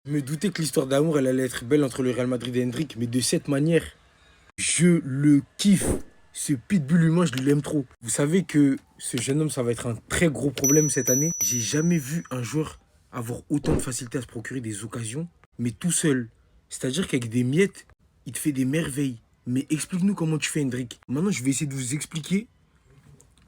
Je me doutais que l'histoire d'amour, elle allait être belle entre le Real Madrid et Hendrik, mais de cette manière, je le kiffe. Ce pitbull humain, je l'aime trop. Vous savez que ce jeune homme, ça va être un très gros problème cette année. J'ai jamais vu un joueur avoir autant de facilité à se procurer des occasions, mais tout seul. C'est-à-dire qu'avec des miettes, il te fait des merveilles. Mais explique-nous comment tu fais, Hendrik. Maintenant, je vais essayer de vous expliquer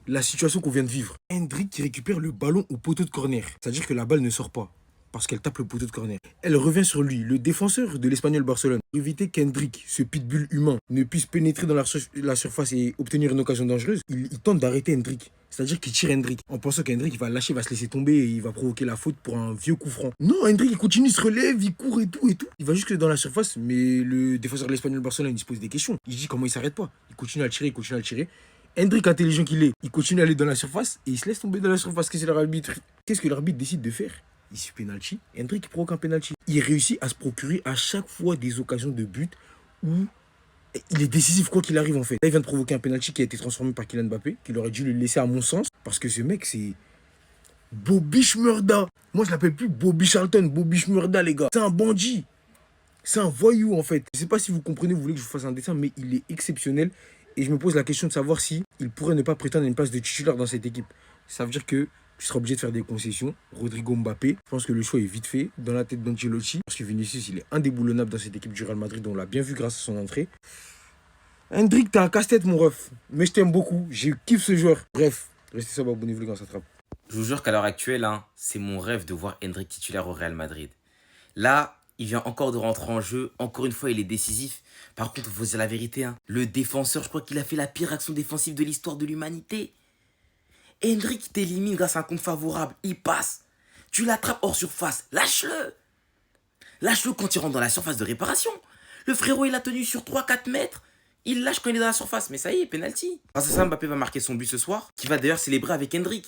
la situation qu'on vient de vivre. Hendrik qui récupère le ballon au poteau de corner. C'est-à-dire que la balle ne sort pas parce qu'elle tape le poteau de corner. Elle revient sur lui, le défenseur de l'Espagnol Barcelone. Pour éviter qu'Hendrik, ce pitbull humain, ne puisse pénétrer dans la surface et obtenir une occasion dangereuse, il tente d'arrêter Hendrik. C'est-à-dire qu'il tire Hendrik en pensant qu'Hendrik va lâcher, va se laisser tomber et il va provoquer la faute pour un vieux coup franc. Non, Hendrik il continue, il se relève, il court et tout et tout. Il va jusque dans la surface, mais le défenseur de l'Espagnol Barcelone il se pose des questions. Il dit comment il s'arrête pas. Il continue à le tirer, il continue à le tirer. Hendrik, intelligent qu'il est, il continue à aller dans la surface et il se laisse tomber dans la surface. Qu'est-ce que l'arbitre décide de faire? Il suit penalty. Hendrik provoque un penalty. Il réussit à se procurer à chaque fois des occasions de but où il est décisif quoi qu'il arrive en fait. Là, il vient de provoquer un penalty qui a été transformé par Kylian Mbappé, qu'il aurait dû le laisser à mon sens, parce que ce mec c'est Bobby Shmurda. Moi je l'appelle plus Bobby Charlton, Bobby Shmurda les gars. C'est un bandit. C'est un voyou en fait. Je sais pas si vous comprenez, vous voulez que je vous fasse un dessin, mais il est exceptionnel. Et je me pose la question de savoir si il pourrait ne pas prétendre à une place de titulaire dans cette équipe. Ça veut dire que tu seras obligé de faire des concessions. Rodrigo Mbappé, je pense que le choix est vite fait dans la tête d'Ancelotti. Parce que Vinicius, il est indéboulonnable dans cette équipe du Real Madrid. On l'a bien vu grâce à son entrée. Hendrik, t'es un casse-tête, mon ref. Mais je t'aime beaucoup. Je kiffe ce joueur. Bref, restez sobre, abonnez-vous les gars, ça trappe. Je vous jure qu'à l'heure actuelle, c'est mon rêve de voir Hendrik titulaire au Real Madrid. Là, il vient encore de rentrer en jeu. Encore une fois, il est décisif. Par contre, il faut dire la vérité. Le défenseur, je crois qu'il a fait la pire action défensive de l'histoire de l'humanité. Hendrik t'élimine grâce à un compte favorable. Il passe. Tu l'attrapes hors surface. Lâche-le. Lâche-le quand il rentre dans la surface de réparation. Le frérot, il a tenu sur 3-4 mètres. Il lâche quand il est dans la surface. Mais ça y est, penalty. Grâce à ça, Mbappé va marquer son but ce soir. Qui va d'ailleurs célébrer avec Hendrik.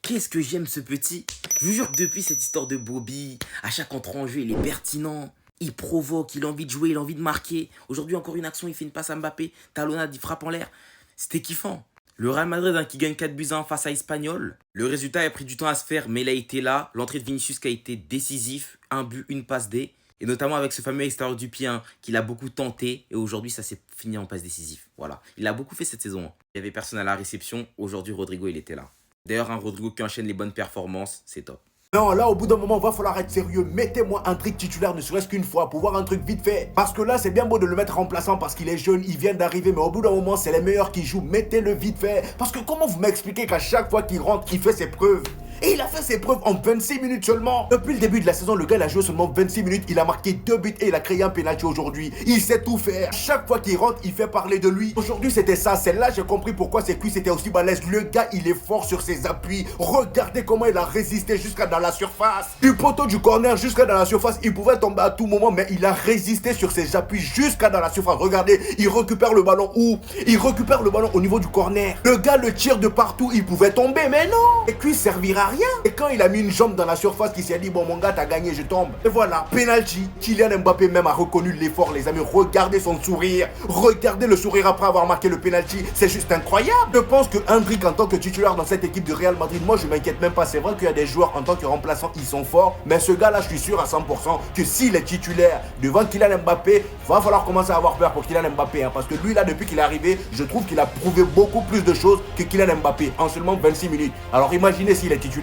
Qu'est-ce que j'aime ce petit. Je vous jure que depuis cette histoire de Bobby, à chaque entrée en jeu, il est pertinent. Il provoque, il a envie de jouer, il a envie de marquer. Aujourd'hui, encore une action, il fait une passe à Mbappé. Talonnade, il frappe en l'air. C'était kiffant. Le Real Madrid qui gagne 4-1 face à Espanyol. Le résultat a pris du temps à se faire, mais il a été là. L'entrée de Vinicius qui a été décisif. Un but, une passe D. Et notamment avec ce fameux extérieur du pied qu'il a beaucoup tenté. Et aujourd'hui, ça s'est fini en passe décisive. Voilà. Il a beaucoup fait cette saison. Il n'y avait personne à la réception. Aujourd'hui, Rodrigo, il était là. D'ailleurs, un Rodrigo qui enchaîne les bonnes performances, c'est top. Non, là, au bout d'un moment, va falloir être sérieux. Mettez-moi un truc titulaire, ne serait-ce qu'une fois, pour voir un truc vite fait. Parce que là, c'est bien beau de le mettre remplaçant parce qu'il est jeune, il vient d'arriver, mais au bout d'un moment, c'est les meilleurs qui jouent. Mettez-le vite fait. Parce que comment vous m'expliquez qu'à chaque fois qu'il rentre, il fait ses preuves? Et il a fait ses preuves en 26 minutes seulement. Depuis le début de la saison, le gars il a joué seulement 26 minutes. Il a marqué 2 buts et il a créé un penalty aujourd'hui. Il sait tout faire. Chaque fois qu'il rentre, il fait parler de lui. Aujourd'hui, c'était ça. Celle-là, j'ai compris pourquoi ses cuisses étaient aussi balèzes. Le gars, il est fort sur ses appuis. Regardez comment il a résisté jusqu'à dans la surface. Du poteau du corner jusqu'à dans la surface. Il pouvait tomber à tout moment, mais il a résisté sur ses appuis jusqu'à dans la surface. Regardez, il récupère le ballon où? Il récupère le ballon au niveau du corner. Le gars le tire de partout. Il pouvait tomber, mais non. Les cuisses servira à rien. Et quand il a mis une jambe dans la surface, il s'est dit bon mon gars t'as gagné, je tombe. Et voilà, penalty. Kylian Mbappé même a reconnu l'effort les amis. Regardez son sourire. Regardez le sourire après avoir marqué le penalty. C'est juste incroyable. Je pense que Hendrik en tant que titulaire dans cette équipe de Real Madrid, moi je m'inquiète même pas. C'est vrai qu'il y a des joueurs en tant que remplaçants, ils sont forts. Mais ce gars là je suis sûr à 100% que s'il est titulaire devant Kylian Mbappé, va falloir commencer à avoir peur pour Kylian Mbappé. Parce que lui là depuis qu'il est arrivé, je trouve qu'il a prouvé beaucoup plus de choses que Kylian Mbappé en seulement 26 minutes. Alors imaginez s'il est titulaire.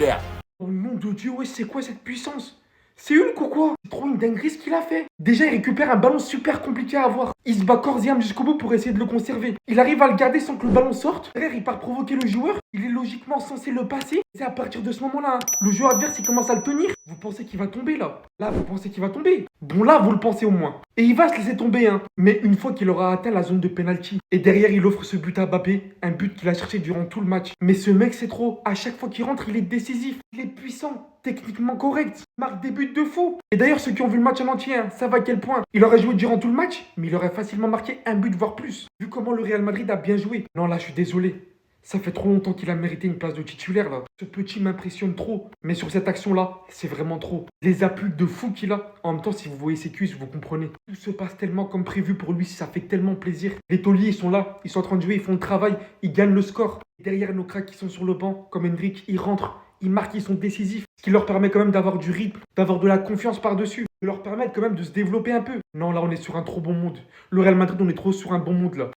Oh nom de Dieu, ouais, c'est quoi cette puissance? C'est Hulk ou quoi? C'est trop une dinguerie ce qu'il a fait. Déjà, il récupère un ballon super compliqué à avoir. Il se bat corps et âme jusqu'au bout pour essayer de le conserver. Il arrive à le garder sans que le ballon sorte. Derrière, il part provoquer le joueur. Il est logiquement censé le passer. C'est à partir de ce moment-là, le joueur adverse, il commence à le tenir. Vous pensez qu'il va tomber là? Là, vous pensez qu'il va tomber? Bon, là, vous le pensez au moins. Et il va se laisser tomber, Mais une fois qu'il aura atteint la zone de penalty. Et derrière, il offre ce but à Mbappé. Un but qu'il a cherché durant tout le match. Mais ce mec, c'est trop. À chaque fois qu'il rentre, il est décisif. Il est puissant. Techniquement correct, marque des buts de fou. Et d'ailleurs, ceux qui ont vu le match en entier, savent à quel point il aurait joué durant tout le match, mais il aurait facilement marqué un but, voire plus. Vu comment le Real Madrid a bien joué. Non, là, je suis désolé. Ça fait trop longtemps qu'il a mérité une place de titulaire, là. Ce petit m'impressionne trop. Mais sur cette action-là, c'est vraiment trop. Les appuis de fou qu'il a. En même temps, si vous voyez ses cuisses, vous comprenez. Tout se passe tellement comme prévu pour lui, ça fait tellement plaisir. Les tauliers, ils sont là, ils sont en train de jouer, ils font le travail, ils gagnent le score. Et derrière nos cracks qui sont sur le banc, comme Hendrik, ils rentrent. Ils marquent, ils sont décisifs. Ce qui leur permet quand même d'avoir du rythme, d'avoir de la confiance par-dessus. De leur permettre quand même de se développer un peu. Non, là, on est sur un trop bon mood. Le Real Madrid, on est trop sur un bon mood, là.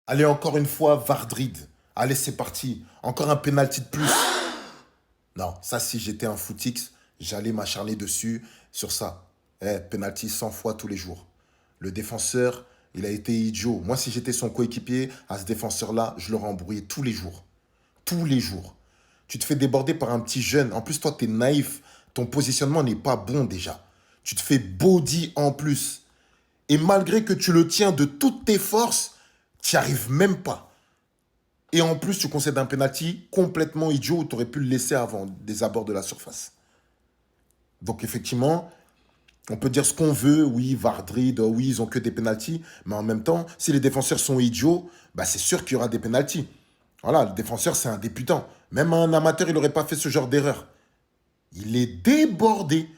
Allez, encore une fois, Vardrid. Allez, c'est parti. Encore un penalty de plus. Non, ça, si j'étais un footix, j'allais m'acharner dessus sur ça. Penalty 100 fois tous les jours. Le défenseur, il a été idiot. Moi, si j'étais son coéquipier, à ce défenseur-là, je l'aurais embrouillé tous les jours. Tous les jours. Tu te fais déborder par un petit jeune. En plus, toi, tu es naïf. Ton positionnement n'est pas bon déjà. Tu te fais body en plus. Et malgré que tu le tiens de toutes tes forces, tu n'y arrives même pas. Et en plus, tu concèdes un penalty complètement idiot où tu aurais pu le laisser avant des abords de la surface. Donc effectivement, on peut dire ce qu'on veut. Oui, Vardrid, oui, ils ont que des penaltys. Mais en même temps, si les défenseurs sont idiots, bah c'est sûr qu'il y aura des penaltys. Voilà, le défenseur, c'est un débutant. Même un amateur, il n'aurait pas fait ce genre d'erreur. Il est débordé.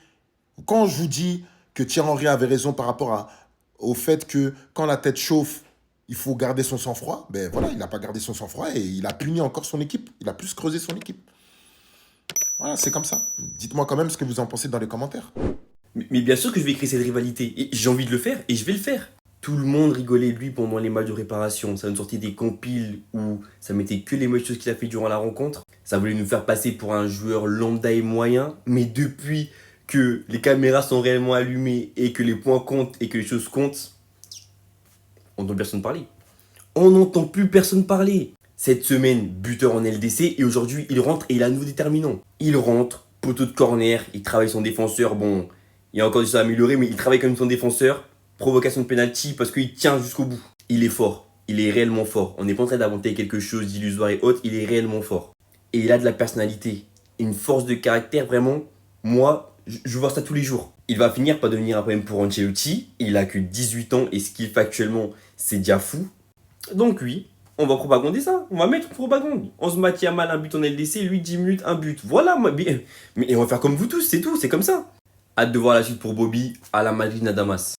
Quand je vous dis que Thierry Henry avait raison par rapport au fait que quand la tête chauffe, il faut garder son sang-froid, ben voilà, il n'a pas gardé son sang-froid et il a puni encore son équipe. Il a plus creusé son équipe. Voilà, c'est comme ça. Dites-moi quand même ce que vous en pensez dans les commentaires. Mais bien sûr que je vais créer cette rivalité. Et j'ai envie de le faire et je vais le faire. Tout le monde rigolait de lui pendant les matchs de réparation. Ça nous sortait des compiles où ça mettait que les mauvaises choses qu'il a fait durant la rencontre. Ça voulait nous faire passer pour un joueur lambda et moyen. Mais depuis que les caméras sont réellement allumées et que les points comptent et que les choses comptent, on n'entend personne parler. On n'entend plus personne parler. Cette semaine, buteur en LDC et aujourd'hui, il rentre et il est à nouveau déterminant. Il rentre, poteau de corner, il travaille son défenseur. Bon, il y a encore des choses à améliorer, mais il travaille comme son défenseur. Provocation de penalty parce qu'il tient jusqu'au bout. Il est fort. Il est réellement fort. On n'est pas en train d'inventer quelque chose d'illusoire et autre. Il est réellement fort. Et il a de la personnalité. Une force de caractère vraiment. Moi, je vois ça tous les jours. Il va finir par devenir un problème pour Ancelotti. Il a que 18 ans et ce qu'il fait actuellement, c'est déjà fou. Donc oui, on va propagander ça. On va mettre propagande. On se maintient mal un but en LDC, lui 10 minutes, un but. Voilà, mais on va faire comme vous tous, c'est tout, c'est comme ça. Hâte de voir la suite pour Bobby à la Madrid Nadamas.